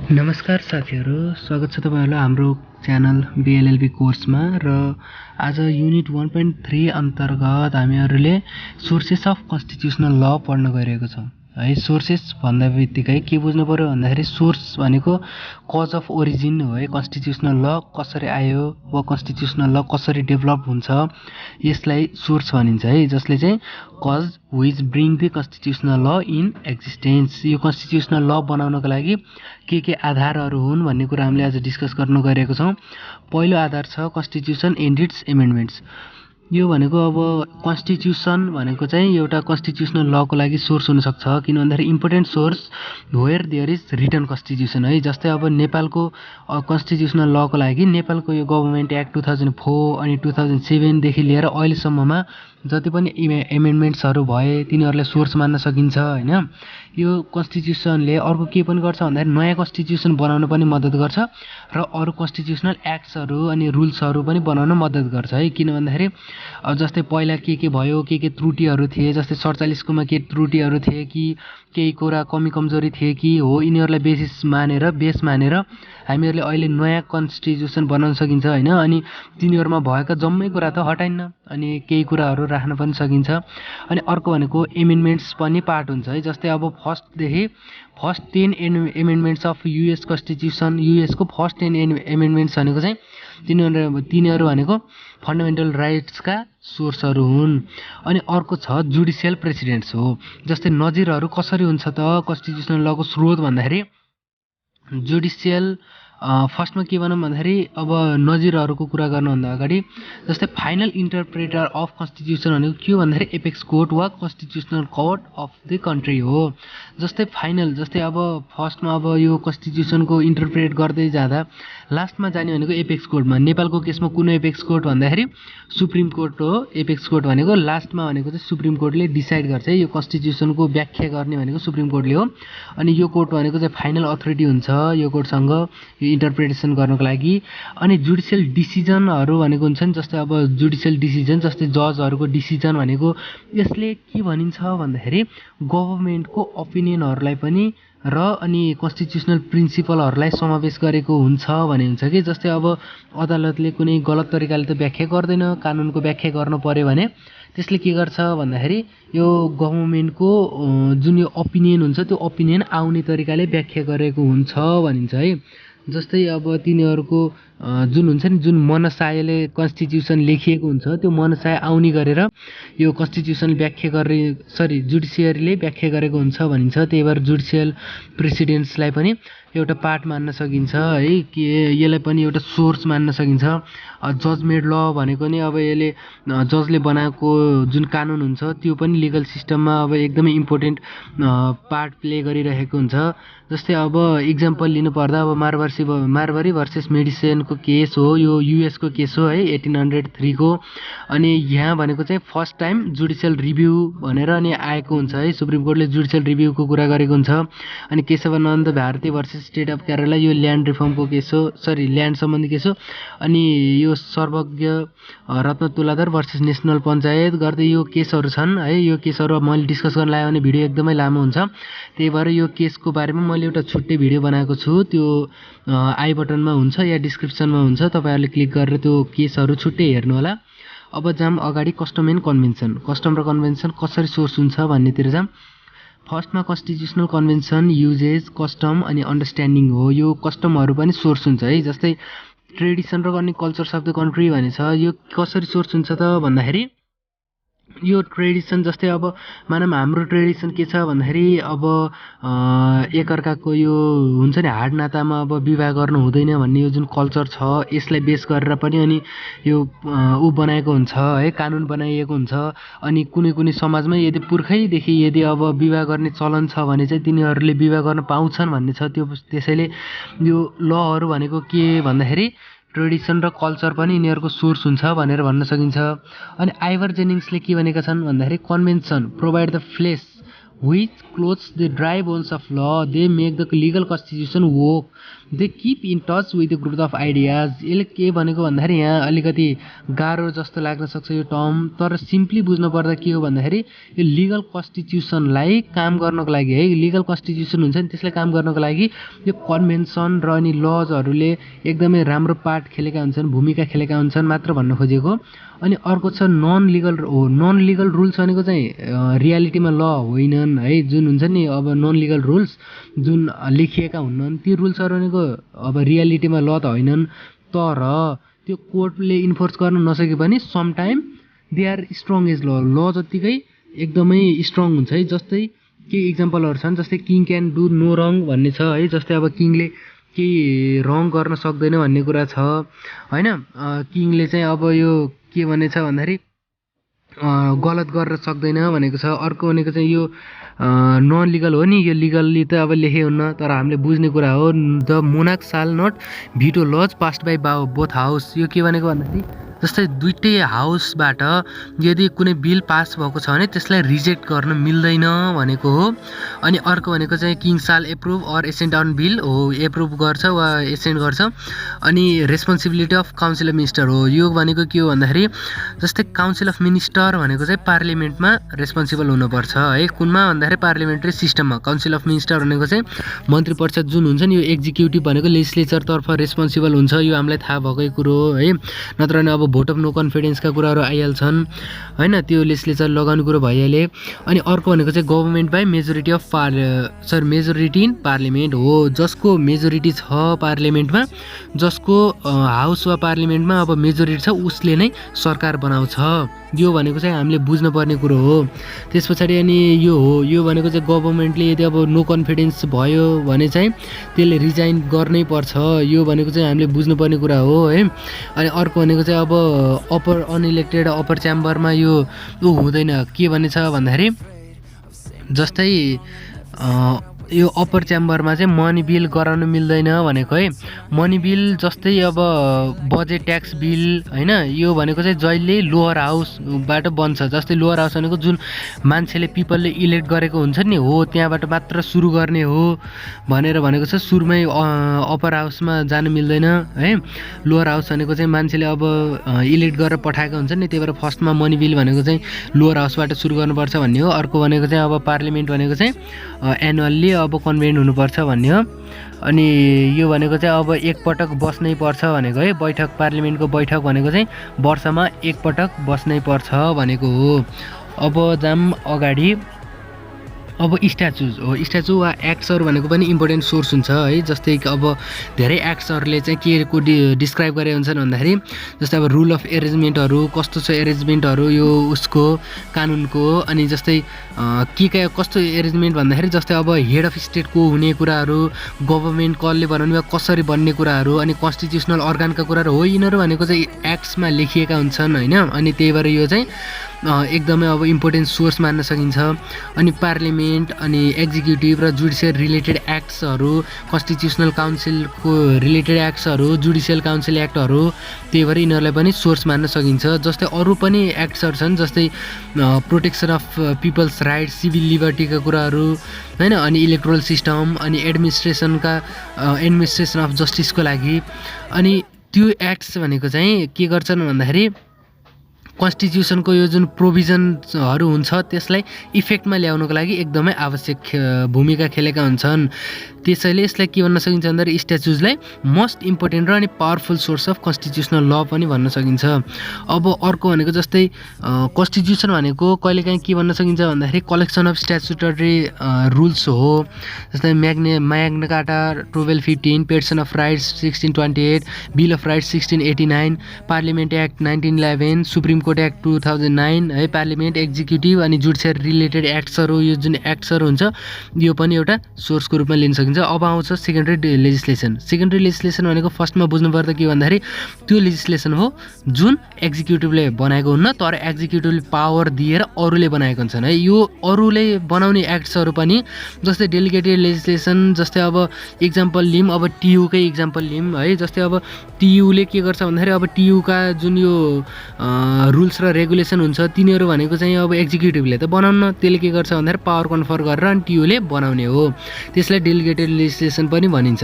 नमस्कार साथीहरू, स्वागत छ तपाईहरुलाई हाम्रो च्यानल बीएलएलबी कोर्समा र आज युनिट 1.3 अन्तर्गत हामीहरूले सोर्सेस अफ कन्स्टिट्युसनल ल पढ्न गइरहेको छौं। है सोर्सेस भन्दा बित्तिकै के बुझ्नु पर्यो भन्दाखेरि सोर्स भनेको कज अफ ओरिजिन हो है। कन्स्टिट्युसनल ल कसरी आयो वा कन्स्टिट्युसनल ल कसरी डेभलप हुन्छ यसलाई सोर्स भनिन्छ है, जसले चाहिँ cause which bring the constitutional ल इन एक्जिस्टेन्स। यो कन्स्टिट्युसनल ल बनाउनको लागि के आधारहरू हुन् भन्ने कुरा हामीले आज डिस्कस गर्न गइरहेको छौं। पहिलो आधार छ कन्स्टिट्युसन एन्ड इट्स एमेन्डमेन्ट्स। यो भनेको अब कन्स्टिट्युसन भनेको चाहिँ एउटा कन्स्टिट्युसनल लको लागि सोर्स हुन सक्छ, किन भन्दाखेरि important source where there is written constitution है। जस्तै अब नेपालको कन्स्टिट्युसनल लको लागि नेपालको यो गभर्नमेन्ट एक्ट 2004 अनि 2007 देखि लिएर अहिलेसम्ममा जति पनि एमेन्डमेन्ट्सहरू भए तिनीहरूलाई सोर्स मान्न सकिन्छ हैन। यो कन्स्टिट्युसनले अर्को के पनि गर्छ भन्दाखेरि नयाँ कन्स्टिट्युसन बनाउन पनि मद्दत गर्छ र अरु कन्स्टिट्युसनल एक्ट्सहरू अनि रुल्सहरू पनि बनाउन मद्दत गर्छ है। किन भन्दाखेरि अब जस्तै पहिला के भयो, के त्रुटिहरू थिए, जस्तै 47 कोमा के त्रुटिहरू थिए कि केही कुरा कमी कमजोरी थिए कि हो, यिनीहरूलाई बेस मानेर हामीहरूले अहिले नयाँ कन्स्टिट्युसन बनाउन सकिन्छ हैन। अनि तिनीहरुमा भएका जम्मै कुरा त हटाइन्न अनि केही कुराहरू राख्न पनि सकिन्छ। अनि अर्को भनेको एमेन्डमेन्ट्स पनि पार्ट हुन्छ है। जस्तै अब first 10 amendments of US constitution, US को फर्स्ट 10 एमेन्डमेन्ट्स भनेको चाहिँ तिनीहरू भनेको फन्डामेन्टल राइट्सका सोर्सहरू हुन्। अनि अर्को छ जुडिसियल प्रेसिडेन्ट्स हो। जस्तै नजिरहरू कसरी हुन्छ त कन्स्टिट्युसनल लको स्रोत भन्दाखेरि जुडिसियल फर्स्टमा के भनौँ भन्दाखेरि अब नजिरहरूको कुरा गर्नुभन्दा अगाडि जस्तै फाइनल इन्टरप्रेटर अफ कन्स्टिट्युसन भनेको के हो भन्दाखेरि एपेक्स कोर्ट वा constitutional court of the country हो। जस्तै फाइनल, जस्तै अब फर्स्टमा अब यो कन्स्टिट्युसनको इन्टरप्रेट गर्दै जाँदा लास्टमा जाने भनेको एपेक्स कोर्टमा। नेपालको केसमा कुन एपेक्स कोर्ट भन्दाखेरि सुप्रिम कोर्ट हो। एपेक्स कोर्ट भनेको लास्टमा भनेको चाहिँ सुप्रिम कोर्टले डिसाइड गर्छ है। यो कन्स्टिट्युसनको व्याख्या गर्ने भनेको सुप्रिम कोर्टले हो। अनि यो कोर्ट भनेको चाहिँ फाइनल अथोरिटी हुन्छ यो कोर्टसँग इन्टरप्रिटेसन गर्नको लागि। अनि जुडिसियल डिसिजनहरू भनेको हुन्छ नि, जस्तै अब जुडिसियल डिसिजन जस्तै जजहरूको डिसिजन भनेको यसले के भनिन्छ भन्दाखेरि गभर्नमेन्टको ओपिनियनहरूलाई पनि र अनि कन्स्टिट्युसनल प्रिन्सिपलहरूलाई समावेश गरेको हुन्छ भने हुन्छ कि। जस्तै अब अदालतले कुनै गलत तरिकाले त व्याख्या गर्दैन, कानुनको व्याख्या गर्नु पर्यो भने त्यसले के गर्छ भन्दाखेरि यो गभर्नमेन्टको जुन यो ओपिनियन हुन्छ त्यो ओपिनियन आउने तरिकाले व्याख्या गरेको हुन्छ भनिन्छ है। जस्तै अब तिनीहरूको जुन हुन्छ नि, जुन मनसायले कन्स्टिट्युसन लेखिएको हुन्छ त्यो मनसाय आउने गरेर यो कन्स्टिट्युसन जुडिसियरीले व्याख्या गरेको हुन्छ भनिन्छ। त्यही भएर जुडिसियल प्रेसिडेन्ट्सलाई पनि एउटा पार्ट मान्न सकिन्छ है, कि यसलाई पनि एउटा सोर्स मान्न सकिन्छ। जजमेड ल भनेको नि अब यसले जजले बनाएको जुन कानुन हुन्छ त्यो पनि लिगल सिस्टममा अब एकदमै इम्पोर्टेन्ट पार्ट प्ले गरिरहेको हुन्छ। जस्तै अब इक्जाम्पल लिनु पर्दा अब मारवारी भर्सेस मेडिसिनको केस हो, यो युएसको केस हो है 1803 को। अनि यहाँ भनेको चाहिँ फर्स्ट टाइम जुडिसियल रिभ्यू भनेर अनि आएको हुन्छ है। सुप्रिम कोर्टले जुडिसियल रिभ्यूको कुरा गरेको हुन्छ। अनि Kesavananda Bharati versus state of Kerala यो ल्यान्ड रिफर्मको केस हो, ल्यान्ड सम्बन्धी केस हो। अनि यो सर्वज्ञ रत्न तुलाधर भर्सेस नेसनल पञ्चायत गर्दै यो केसहरू छन् है। यो केसहरू अब मैले डिस्कस गर्न लाग्यो भने भिडियो एकदमै लामो हुन्छ, त्यही भएर यो केसको बारेमा मैले एउटा छुट्टै भिडियो बनाएको छु। त्यो आई बटनमा हुन्छ या डिस्क्रिप्सनमा हुन्छ, तपाईँहरूले क्लिक गरेर त्यो केसहरू छुट्टै हेर्नु होला। अब जाम अगाडि कस्टम एन्ड कन्भेन्सन। कस्टम र कन्भेन्सन कसरी सोर्स हुन्छ भन्नेतिर जाम। फर्स्टमा कन्स्टिट्युसनल कन्भेन्सन युजेज कस्टम अनि अन्डरस्ट्यान्डिङ हो। यो कस्टमहरू पनि सोर्स हुन्छ है। जस्तै ट्रेडिसन र अनि कल्चर्स अफ द कन्ट्री भनेछ, यो कसरी सोर्स हुन्छ त भन्दाखेरि यो ट्रेडिसन जस्तै अब मानौँ हाम्रो ट्रेडिसन के छ भन्दाखेरि अब एकअर्काको यो हुन्छ नि हाड नातामा अब विवाह गर्नु हुँदैन भन्ने यो जुन कल्चर छ यसलाई बेस गरेर पनि अनि यो बनाएको हुन्छ है, कानुन बनाइएको हुन्छ। अनि कुनै समाजमा यदि पुर्खैदेखि यदि अब विवाह गर्ने चलन छ भने चाहिँ तिनीहरूले विवाह गर्न पाउँछन् भन्ने छ। त्यसैले यो लहरू भनेको के भन्दाखेरि ट्रेडिसन र कल्चर पनि यिनीहरूको सोर्स हुन्छ भनेर भन्न सकिन्छ। अनि आइभर जेनिङ्सले के भनेका छन् भन्दाखेरि convention provide the flesh which clothes the dry bones of law. They make the legal constitution work. They keep in touch with the group of ideas. यसले के भनेको भन्दाखेरि यहाँ अलिकति गाह्रो जस्तो लाग्न सक्छ यो टर्म, तर सिम्पली बुझ्नु पर्दा के हो भन्दाखेरि यो लिगल कन्स्टिट्युसनलाई काम गर्नको लागि है, लिगल कन्स्टिट्युसन हुन्छ नि त्यसलाई काम गर्नको लागि यो कन्भेन्सन र अनि लजहरूले एकदमै राम्रो पार्ट खेलेका हुन्छन्, भूमिका खेलेका हुन्छन् मात्र भन्न खोजेको। अनि अर्को छ नन लिगल रुल्स भनेको चाहिँ रियालिटीमा ल होइनन् है, जुन हुन्छ नि अब नन लिगल रुल्स जुन लेखिएका हुन्नन् ती रुल्सहरू भनेको अब रियालिटीमा ल त होइनन्, तर त्यो कोर्टले इन्फोर्स गर्न नसके पनि sometime they are strong as law जत्तिकै एकदमै स्ट्रङ हुन्छ है। जस्तै केही इक्जाम्पलहरू छन्, जस्तै किङ क्यान डु नो रङ भन्ने छ है, जस्तै अब किङले केही रङ गर्न सक्दैन भन्ने कुरा छ होइन। किङले चाहिँ अब यो के भनेछ भन्दाखेरि गलत गर्न सक्दैन भनेको छ। अर्को भनेको चाहिँ यो नन लिगल हो नि, यो लिगल्ली त अब लेखे हुन्न, तर हामीले बुझ्ने कुरा हो। The monarch shall not veto laws passed by both house. यो के भनेको भन्दाखेरि जस्तै दुईटै हाउसबाट यदि कुनै बिल पास भएको छ भने त्यसलाई रिजेक्ट गर्न मिल्दैन भनेको हो। अनि अर्को भनेको चाहिँ king shall approve or assent on bill हो, एप्रुभ गर्छ वा एसेन्ट गर्छ। अनि responsibility of council of minister हो, यो भनेको के हो भन्दाखेरि जस्तै काउन्सिल अफ मिनिस्टर भनेको चाहिँ पार्लिमेन्टमा रेस्पोन्सिबल हुनुपर्छ है, कुनमा भन्दाखेरि पार्लिमेन्ट्री सिस्टममा। काउन्सिल अफ मिनिस्टर भनेको चाहिँ मन्त्री परिषद जुन हुन्छ नि, यो एक्जिक्युटिभ भनेको लेजिस्लेचरतर्फ रेस्पोन्सिबल हुन्छ, यो हामीलाई थाहा भएकै कुरो हो है। नत्र भने अब भोट अफ नो कन्फिडेन्सका कुराहरू आइहाल्छन् होइन, त्यो लेजिस्लेचर लगाउने कुरो भइहाले। अनि अर्को भनेको चाहिँ government by majority of majority in parliament हो, जसको मेजोरिटी छ पार्लिमेन्टमा, जसको हाउस वा पार्लिमेन्टमा अब मेजोरिटी छ उसले नै सरकार बनाउँछ। यो भनेको चाहिँ हामीले बुझ्नुपर्ने कुरो हो। त्यस पछाडि अनि यो हो, यो भनेको चाहिँ गभर्मेन्टले यदि अब नो कन्फिडेन्स भयो भने चाहिँ त्यसले रिजाइन गर्नै पर्छ, यो भनेको चाहिँ हामीले बुझ्नुपर्ने कुरा हो है। अनि अर्को भनेको चाहिँ अब अप्पर अनइलेक्टेड अप्पर च्याम्बरमा यो हुँदैन, के भनेछ भन्दाखेरि जस्तै यो अप्पर च्याम्बरमा चाहिँ मनी बिल गराउनु मिल्दैन भनेको है। मनी बिल जस्तै अब बजेट ट्याक्स बिल होइन, यो भनेको चाहिँ जहिले लोअर हाउसबाट बन्छ, जस्तै लोअर हाउस भनेको जुन मान्छेले पिपलले इलेक्ट गरेको हुन्छ नि हो, त्यहाँबाट मात्र सुरु गर्ने हो भनेर भनेको छ। सुरुमै अप्पर हाउसमा जानु मिल्दैन है। लोअर हाउस भनेको चाहिँ मान्छेले अब इलेक्ट गरेर पठाएको हुन्छ नि, त्यही भएर फर्स्टमा मनी बिल भनेको चाहिँ लोअर हाउसबाट सुरु गर्नुपर्छ भन्ने हो। अर्को भनेको चाहिँ अब पार्लिमेन्ट भनेको चाहिँ एनुअल्ली अब कन्भेन्ट हुनुपर्छ भन्ने हो। अनि यो भनेको चाहिँ अब एकपटक बस्नै पर्छ भनेको है, बैठक पार्लिमेन्टको बैठक भनेको चाहिँ वर्षमा एकपटक बस्नै पर्छ भनेको हो। अब जाम अगाडि अब स्ट्याचुज हो, स्ट्याचु वा एक्ट्सहरू भनेको पनि इम्पोर्टेन्ट सोर्स हुन्छ है। जस्तै अब धेरै एक्ट्सहरूले चाहिँ के को डिस्क्राइब गरेका हुन्छन् भन्दाखेरि जस्तै अब रुल अफ एरेन्जमेन्टहरू कस्तो छ, एरेन्जमेन्टहरू यो उसको कानुनको। अनि जस्तै के कस्तो एरेन्जमेन्ट भन्दाखेरि जस्तै अब हेड अफ स्टेटको हुने कुराहरू, गभर्मेन्ट कसले बनाउने वा कसरी बन्ने कुराहरू, अनि कन्स्टिट्युसनल अर्गानका कुराहरू हो, यिनीहरू भनेको चाहिँ एक्ट्समा लेखिएका हुन्छन् होइन। अनि त्यही भएर यो चाहिँ एकदमै अब इम्पोर्टेन्ट सोर्स मान्न सकिन्छ। अनि पार्लिमेन्ट अनि एक्जिक्युटिभ र जुडिसियल रिलेटेड एक्ट्सहरू, कन्स्टिट्युसनल काउन्सिलको रिलेटेड एक्ट्सहरू, जुडिसियल काउन्सिल एक्टहरू, त्यही भएर यिनीहरूलाई पनि सोर्स मान्न सकिन्छ। जस्तै अरू पनि एक्ट्सहरू छन्, जस्तै protection of people's rights, civil लिबर्टीका कुराहरू होइन, अनि इलेक्टोरल सिस्टम, अनि एडमिनिस्ट्रेसन अफ जस्टिसको लागि। अनि त्यो एक्ट्स भनेको चाहिँ के गर्छन् भन्दाखेरि कन्स्टिट्युसनको यो जुन प्रोभिजनहरू हुन्छ त्यसलाई इफेक्टमा ल्याउनको लागि एकदमै आवश्यक भूमिका खेलेका हुन्छन्। त्यसैले यसलाई के भन्न सकिन्छ भन्दाखेरि स्ट्याचुजलाई मोस्ट इम्पोर्टेन्ट र अनि पावरफुल सोर्स अफ कन्स्टिट्युसनल ल पनि भन्न सकिन्छ। अब अर्को भनेको जस्तै कन्स्टिट्युसन भनेको कहिलेकाहीँ के भन्न सकिन्छ भन्दाखेरि कलेक्सन अफ स्ट्याचुटरी रुल्स हो। जस्तै Magna Carta 1215, petition of rights 1628, bill of rights 1689, parliament act 1911, supreme court act 2009 है, पार्लिमेन्ट एक्जिक्युटिभ अनि जुडिसियल रिलेटेड एक्ट्सहरू, यो जुन एक्ट्सहरू हुन्छ यो पनि एउटा सोर्सको रूपमा लिन सकिन्छ। अब आउँछ सेकेन्डरी लेजिस्लेसन। सेकेन्डरी लेजिस्लेसन भनेको फर्स्टमा बुझ्नुपर्दा के भन्दाखेरि त्यो लेजिस्लेसन हो जुन एक्जिक्युटिभले बनाएको हुन्न, तर एक्जिक्युटिभले पावर दिएर अरूले बनाएको हुन्छन् है। यो अरूले बनाउने एक्ट्सहरू पनि जस्तै डेलिगेटेड लेजिस्लेसन, जस्तै अब इक्जाम्पल लिम, अब टियुकै इक्जाम्पल लिम है। जस्तै अब टियुले के गर्छ भन्दाखेरि अब टियुका जुन यो रुल्स र रेगुलेसन हुन्छ तिनीहरू भनेको चाहिँ अब एक्जिक्युटिभले त बनाउन, त्यसले के गर्छ भन्दाखेरि पावर कन्फर गरेर अनि टिओले बनाउने हो। त्यसलाई डेलिगेटेड लेजिस्लेसन पनि भनिन्छ।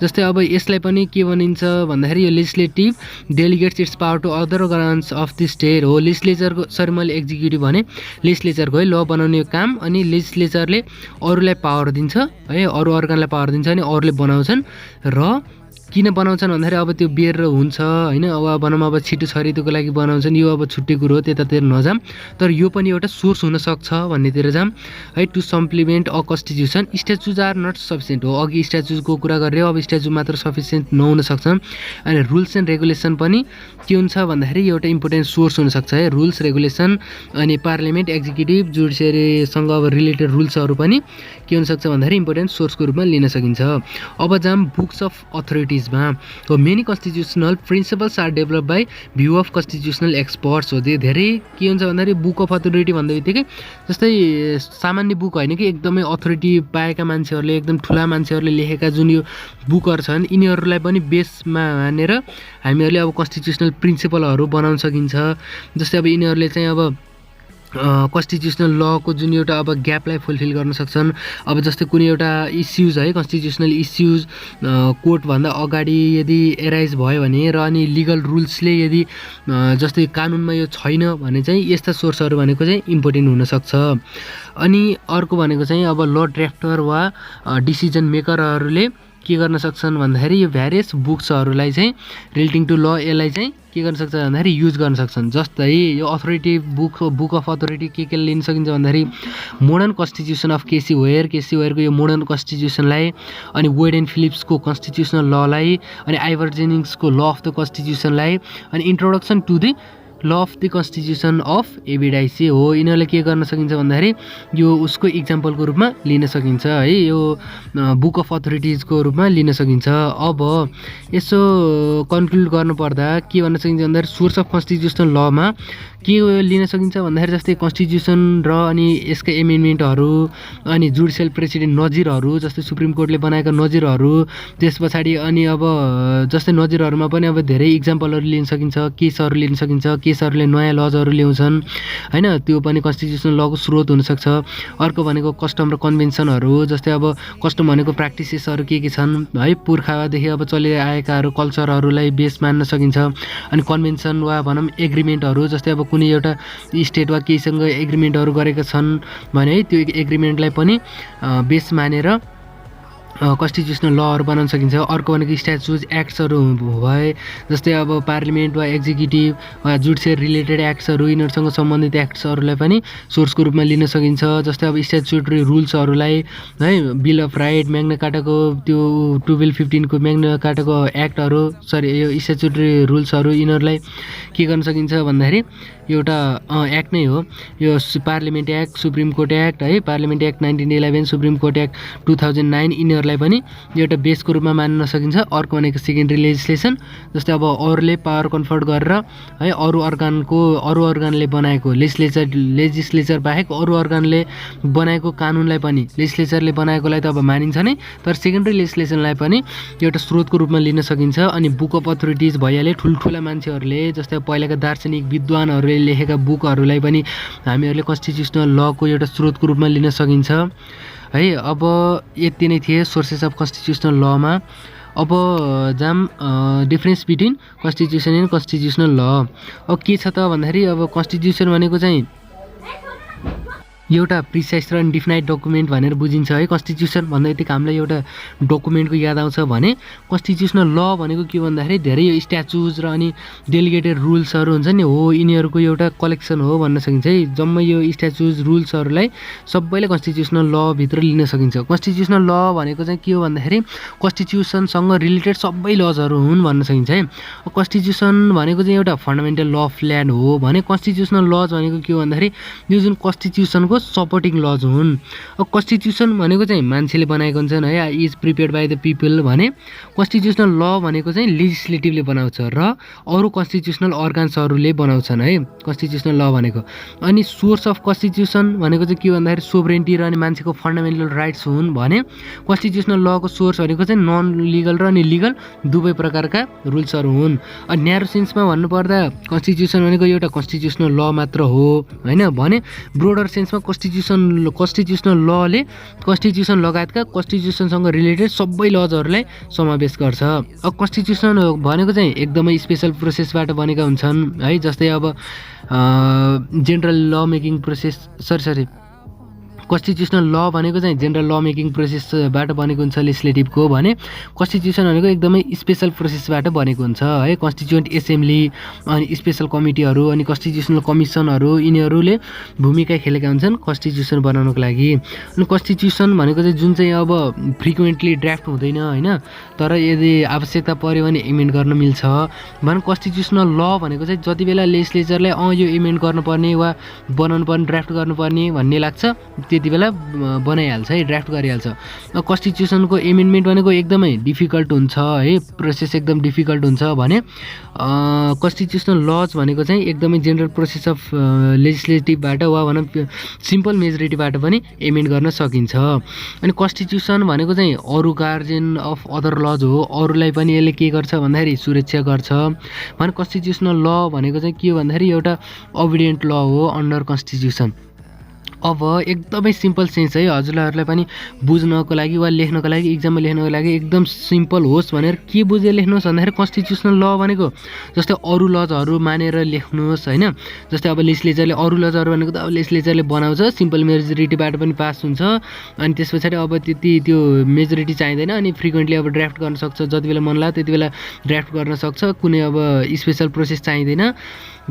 जस्तै अब यसलाई पनि के भनिन्छ भन्दाखेरि यो legislative delegates its power to other organs of the state हो। लेजिस्लेचरको, सरी मैले एक्जिक्युटिभ भने, लेजिस्लेचरको है ल बनाउने काम, अनि लेजिस्लेचरले अरूलाई पावर दिन्छ है, अरू अर्गनलाई पावर दिन्छ अनि अरूले बनाउँछन्। र किन बनाउँछन् भन्दाखेरि अब त्यो बेर हुन्छ होइन, अब भनौँ अब छिटो छरितोको लागि बनाउँछन्, यो अब छुट्टै कुरो हो, त्यतातिर नजाम। तर यो पनि एउटा सोर्स हुनसक्छ भन्नेतिर जाम है। To supplement a constitution statutes are not sufficient हो। अघि स्ट्याचुजको कुरा गरेर अब स्ट्याचु मात्र सफिसियन्ट नहुन सक्छ। अनि रुल्स एन्ड रेगुलेसन पनि के हुन्छ भन्दाखेरि एउटा इम्पोर्टेन्ट सोर्स हुनसक्छ है। रुल्स रेगुलेसन अनि पार्लियामेन्ट, एक्जिक्युटिभ, जुडिसियरीसँग अब रिलेटेड रुल्सहरू पनि के हुनसक्छ भन्दाखेरि इम्पोर्टेन्ट सोर्सको रूपमा लिन सकिन्छ। अब जाम बुक्स अफ अथोरिटिजमा। Many constitutional principles are develop by view of constitutional experts हो। धेरै के हुन्छ भन्दाखेरि बुक अफ अथोरिटी भन्दा बित्तिकै जस्तै सामान्य बुक होइन कि एकदमै अथोरिटी पाएका मान्छेहरूले, एकदम ठुला मान्छेहरूले लेखेका जुन यो बुकहरू छन् यिनीहरूलाई पनि बेसमा हानेर हामीहरूले अब कन्स्टिट्युसनल प्रिन्सिपलहरू बनाउन सकिन्छ। जस्तै अब यिनीहरूले चाहिँ अब कन्स्टिट्युसनल लको जुन एउटा अब ग्यापलाई फुलफिल गर्न सक्छन्। अब जस्तै कुनै एउटा इस्युज है, कन्स्टिट्युसनल इस्युज कोर्टभन्दा अगाडि यदि एराइज भयो भने र अनि लिगल रुल्सले यदि जस्तै कानुनमा यो छैन भने चाहिँ यस्ता सोर्सहरू भनेको चाहिँ इम्पोर्टेन्ट हुनसक्छ। अनि अर्को भनेको चाहिँ अब ल ड्राफ्टर वा डिसिजन मेकरहरूले के गर्न सक्छन् भन्दाखेरि यो भ्यारियस बुक्सहरूलाई चाहिँ रिलेटिङ टु ल यसलाई चाहिँ के गर्न सक्छ भन्दाखेरि युज गर्न सक्छन्। जस्तै यो अथोरिटी बुक अफ अथोरिटी के लिन सकिन्छ भन्दाखेरि मोडर्न कन्स्टिट्युसन अफ केसी वेयरको यो मोडर्न कन्स्टिट्युसनलाई, अनि वेड एन्ड फिलिप्सको कन्स्टिट्युसनल ललाई, अनि आइभर जेनिङ्सको ल अफ द कन्स्टिट्युसनलाई, अनि introduction to the law of the constitution of A V Dicey हो। यिनीहरूले के गर्न सकिन्छ भन्दाखेरि यो उसको इक्जाम्पलको रूपमा लिन सकिन्छ है, यो बुक अफ अथोरिटिजको रूपमा लिन सकिन्छ। अब यसो कन्क्लुड गर्नुपर्दा के भन्न सकिन्छ भन्दाखेरि सोर्स अफ कन्स्टिट्युसनल लमा के लिन सकिन्छ भन्दाखेरि जस्तै कन्स्टिट्युसन र अनि यसका एमेन्डमेन्टहरू, अनि जुडिसियल प्रेसिडेन्ट नजिरहरू, जस्तै सुप्रिम कोर्टले बनाएका नजिरहरू, त्यस पछाडि अनि अब जस्तै नजिरहरूमा पनि अब धेरै इक्जाम्पलहरू लिन सकिन्छ, केसहरू लिन सकिन्छ। केसहरूले नयाँ लजहरू ल्याउँछन् होइन, त्यो पनि कन्स्टिट्युसनल लको स्रोत हुनसक्छ। अर्को भनेको कस्टम र कन्भेन्सनहरू, जस्तै अब कस्टम भनेको प्र्याक्टिसेसहरू के छन् है, पुर्खादेखि अब चलिआएकाहरू कल्चरहरूलाई बेस मान्न सकिन्छ। अनि कन्भेन्सन वा भनौँ एग्रिमेन्टहरू, जस्तै अब कुनै एउटा स्टेट वा केहीसँग एग्रिमेन्टहरू गरेका छन् भने है त्यो एग्रिमेन्टलाई पनि बेस मानेर कन्स्टिट्युसनल लहरू बनाउन सकिन्छ। अर्को भनेको स्ट्याचुज एक्ट्सहरू भए, जस्तै अब पार्लियामेन्ट वा एक्जिक्युटिभ वा जुडिसियल रिलेटेड एक्ट्सहरू, यिनीहरूसँग सम्बन्धित एक्ट्सहरूलाई पनि सोर्सको रूपमा लिन सकिन्छ। जस्तै अब स्ट्याचुटरी रुल्सहरूलाई है, बिल अफ राइट, म्याग्ना कार्टाको त्यो 1215 को म्याग्ना कार्टाको एक्टहरू, सरी यो स्ट्याचुटरी रुल्सहरू, यिनीहरूलाई के गर्न सकिन्छ भन्दाखेरि एउटा एक्ट नै हो यो, parliament act, supreme court act है, parliament act 1911, supreme court act 2009, यिनीहरूलाई पनि एउटा बेसको रूपमा मान्न सकिन्छ। अर्को भनेको सेकेन्डरी लेजिस्लेसन, जस्तै अब अरूले पावर कन्फर्ट गरेर है अरू अर्गनले बनाएको लेजिस्लेचर बाहेक अरू अर्गनले बनाएको कानुनलाई पनि लेजिस्लेचरले बनाएकोलाई त अब मानिन्छ नै, तर सेकेन्डरी लेजिस्लेसनलाई पनि एउटा स्रोतको रूपमा लिन सकिन्छ। अनि बुक अफ अथोरिटिज भइहाल्यो, ठुल्ठुला मान्छेहरूले जस्तै पहिलाका दार्शनिक विद्वानहरूले लेखेका बुकहरूलाई पनि हामीहरूले कन्स्टिट्युसनल लको एउटा स्रोतको रूपमा लिन सकिन्छ है। अब यति नै थिए सोर्सेस अफ कन्स्टिट्युसनल लमा। अब जाम difference between constitution and constitutional law. अब के छ त भन्दाखेरि अब कन्स्टिट्युसन भनेको चाहिँ एउटा प्रिसाइज र इन्डिफिनाइट डकुमेन्ट भनेर बुझिन्छ है। कन्स्टिट्युसन भन्दा बित्तिकै हामीलाई एउटा डकुमेन्टको याद आउँछ भने कन्स्टिट्युसनल ल भनेको के भन्दाखेरि धेरै यो स्ट्याचुज र अनि डेलिगेटेड रुल्सहरू हुन्छ नि हो, यिनीहरूको एउटा कलेक्सन हो भन्न सकिन्छ है। जम्मै यो स्ट्याचुज रुल्सहरूलाई सबैले कन्स्टिट्युसनल लभित्र लिन सकिन्छ। कन्स्टिट्युसनल ल भनेको चाहिँ के हो भन्दाखेरि कन्स्टिट्युसनसँग रिलेटेड सबै लजहरू हुन् भन्न सकिन्छ है। कन्स्टिट्युसन भनेको चाहिँ एउटा फन्डामेन्टल ल अफ ल्यान्ड हो भने कन्स्टिट्युसनल लज भनेको के हो भन्दाखेरि यो जुन कन्स्टिट्युसनको भनेको सपोर्टिङ लज हुन्। अब कन्स्टिट्युसन भनेको चाहिँ मान्छेले बनाएको हुन्छन् है, is prepared by the people भने कन्स्टिट्युसनल ल भनेको चाहिँ लेजिस्लेटिभले बनाउँछ र अरू कन्स्टिट्युसनल अर्गान्सहरूले बनाउँछन् है कन्स्टिट्युसनल ल भनेको। अनि सोर्स अफ कन्स्टिट्युसन भनेको चाहिँ के भन्दाखेरि सोभरेन्टी र अनि मान्छेको फन्डामेन्टल राइट्स हुन् भने कन्स्टिट्युसनल लको सोर्स भनेको चाहिँ नन लिगल र अनि लिगल दुवै प्रकारका रुल्सहरू हुन्। अनि न्यारो सेन्समा भन्नुपर्दा कन्स्टिट्युसन भनेको एउटा कन्स्टिट्युसनल ल मात्र हो होइन भने ब्रोडर सेन्समा कन्स्टिट्युसनल लले कन्स्टिट्युसन लगायतका कन्स्टिट्युसनसँग रिलेटेड सबै लजहरूलाई समावेश गर्छ। अब कन्स्टिट्युसन भनेको चाहिँ एकदमै स्पेसल प्रोसेसबाट बनेका हुन्छन् है, जस्तै अब जेनरल ल मेकिङ प्रोसेस कन्स्टिट्युसनल ल भनेको चाहिँ जेनरल ल मेकिङ प्रोसेसबाट बनेको हुन्छ लेजिस्लेटिभको भने कन्स्टिट्युसन भनेको एकदमै स्पेसल प्रोसेसबाट बनेको हुन्छ है। कन्स्टिट्युएन्ट एसेम्ब्ली अनि स्पेसल कमिटीहरू अनि कन्स्टिट्युसनल कमिसनहरू यिनीहरूले भूमिका खेलेका हुन्छन् कन्स्टिट्युसन बनाउनको लागि। अनि कन्स्टिट्युसन भनेको चाहिँ जुन चाहिँ अब फ्रिक्वेन्टली ड्राफ्ट हुँदैन होइन, तर यदि आवश्यकता पऱ्यो भने इमेन्ड गर्न मिल्छ भने कन्स्टिट्युसनल ल भनेको चाहिँ जति बेला लेजिस्लेचरलाई यो इमेन्ड गर्नुपर्ने वा बनाउनु पर्ने ड्राफ्ट गर्नुपर्ने भन्ने लाग्छ त्यति बेला बनाइहाल्छ है, ड्राफ्ट गरिहाल्छ। कन्स्टिट्युसनको एमेन्डमेन्ट भनेको एकदमै डिफिकल्ट हुन्छ है, प्रोसेस एकदम डिफिकल्ट हुन्छ भने कन्स्टिट्युसनल लज भनेको चाहिँ एकदमै जेनरल प्रोसेस अफ लेजिस्लेटिभबाट वा भनौँ सिम्पल मेजोरिटीबाट पनि एमेन्ड गर्न सकिन्छ। अनि कन्स्टिट्युसन भनेको चाहिँ अरू गार्जियन अफ अदर लज हो, अरूलाई पनि यसले के गर्छ भन्दाखेरि सुरक्षा गर्छ भने कन्स्टिट्युसनल ल भनेको चाहिँ के हो भन्दाखेरि एउटा ओबिडियन्ट ल हो अन्डर कन्स्टिट्युसन। अब एकदमै सिम्पल सेन्स है, हजुरहरूलाई पनि बुझ्नको लागि वा लेख्नको लागि इक्जाममा लेख्नको लागि एकदम सिम्पल होस् भनेर के बुझेर लेख्नुहोस् भन्दाखेरि कन्स्टिट्युसनल ल भनेको जस्तै अरू लजहरू मानेर लेख्नुहोस् होइन। जस्तै अब लेजिस्लेचरले अरू लजहरू भनेको त अब लेजिस्लेचरले बनाउँछ, सिम्पल मेजोरिटीबाट पनि पास हुन्छ अनि त्यस पछाडि अब त्यति त्यो मेजोरिटी चाहिँदैन अनि फ्रिक्वेन्टली अब ड्राफ्ट गर्न सक्छ, जति बेला मन लाग्यो त्यति बेला ड्राफ्ट गर्न सक्छ, कुनै अब स्पेसल प्रोसेस चाहिँदैन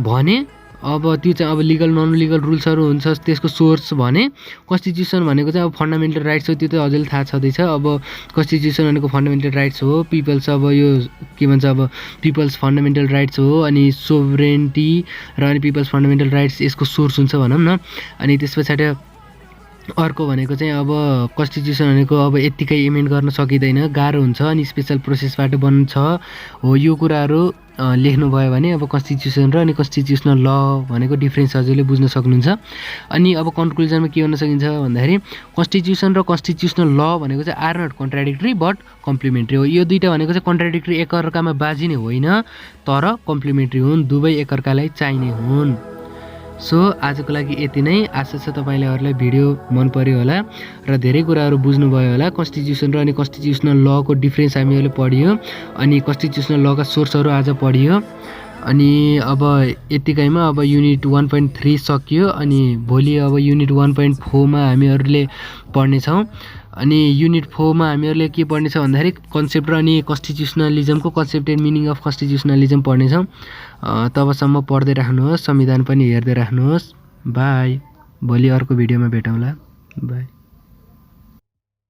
भने अब त्यो चाहिँ अब लिगल नन लिगल रुल्सहरू हुन्छ त्यसको सोर्स भने कन्स्टिट्युसन भनेको चाहिँ अब फन्डामेन्टल राइट्स हो, त्यो त हजुरलाई थाहा छँदैछ। अब कन्स्टिट्युसन भनेको फन्डामेन्टल राइट्स हो, पिपल्स अब यो के भन्छ अब पिपल्स फन्डामेन्टल राइट्स हो अनि सोभरेन्टी र अनि पिपल्स फन्डामेन्टल राइट्स यसको सोर्स हुन्छ भनौँ न। अनि त्यस पछाडि अर्को भनेको चाहिँ अब कन्स्टिट्युसन भनेको अब यत्तिकै इमेन्ड गर्न सकिँदैन, गाह्रो हुन्छ अनि स्पेसल प्रोसेसबाट बन्छ हो। यो कुराहरू लेख्नुभयो भने अब कन्स्टिट्युसन र अनि कन्स्टिट्युसनल ल भनेको डिफ्रेन्स हजुरले बुझ्न सक्नुहुन्छ। अनि अब कन्क्लुजनमा के भन्न सकिन्छ भन्दाखेरि कन्स्टिट्युसन र कन्स्टिट्युसनल ल भनेको चाहिँ are not contradictory but complementary हो। यो दुईवटा भनेको चाहिँ कन्ट्राडिक्टरी एकअर्कामा बाजिने होइन तर कम्प्लिमेन्ट्री हुन्, दुवै एकअर्कालाई चाहिने हुन्। सो आजको लागि यति नै, आशा छ तपाईँहरूलाई भिडियो मन पर्यो होला र धेरै कुराहरू बुझ्नुभयो होला। कन्स्टिट्युसन र अनि कन्स्टिट्युसनल लको डिफ्रेन्स हामीहरूले पढियो अनि कन्स्टिट्युसनल लका सोर्सहरू आज पढियो। अनि अब यतिकैमा अब युनिट 1.3 सकियो अनि भोलि अब युनिट 1.4मा हामीहरूले पढ्नेछौँ। अनि युनिट 4मा हामीहरूले के पढ्नेछ भन्दाखेरि कन्सेप्ट र अनि कन्स्टिट्युसनलिजमको कन्सेप्ट एन्ड मिनिङ अफ कन्स्टिट्युसनलिजम पढ्नेछौँ। तबसम्म पढ्दै राख्नुहोस्, संविधान पनि हेर्दै राख्नुहोस्। बाई, भोलि अर्को भिडियोमा भेटौँला। बाई।